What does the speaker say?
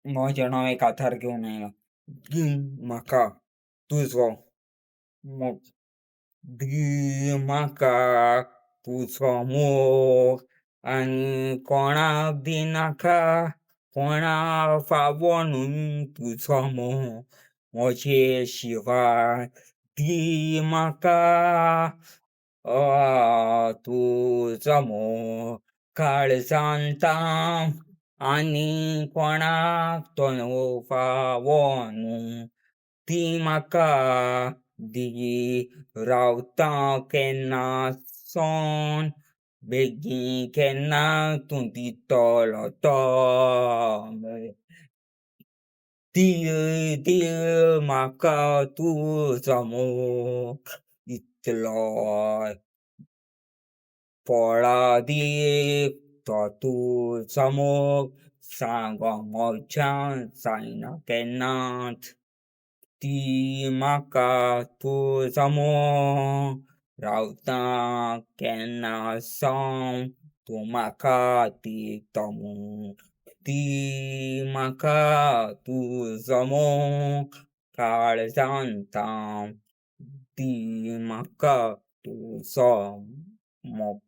माझ्या नाव एक आधार घेऊन आहे ना. माका तुझो मग माका तुझो मोग आणि कोणा बी नाका कोणा फावणून तुझो मोग माझे शिवाय दी माका तुझो मोग काळजांता आणि कोणाक तो फावणू ती म्हाका दी रावता केन्ना सोन बेगीन केन्ना तूं दितलो तो दील दील म्हाका तुजो मोग इतलो पोळा दी तो तुजो मोग सांगोंक मोज्यान जायना केन्नाच ती म्हाका तुजो मोग रावता केन्ना सोन तूं म्हाका दितो मोग दी म्हाका तुजो मोग काळजांत दी म्हाका तुजो मोग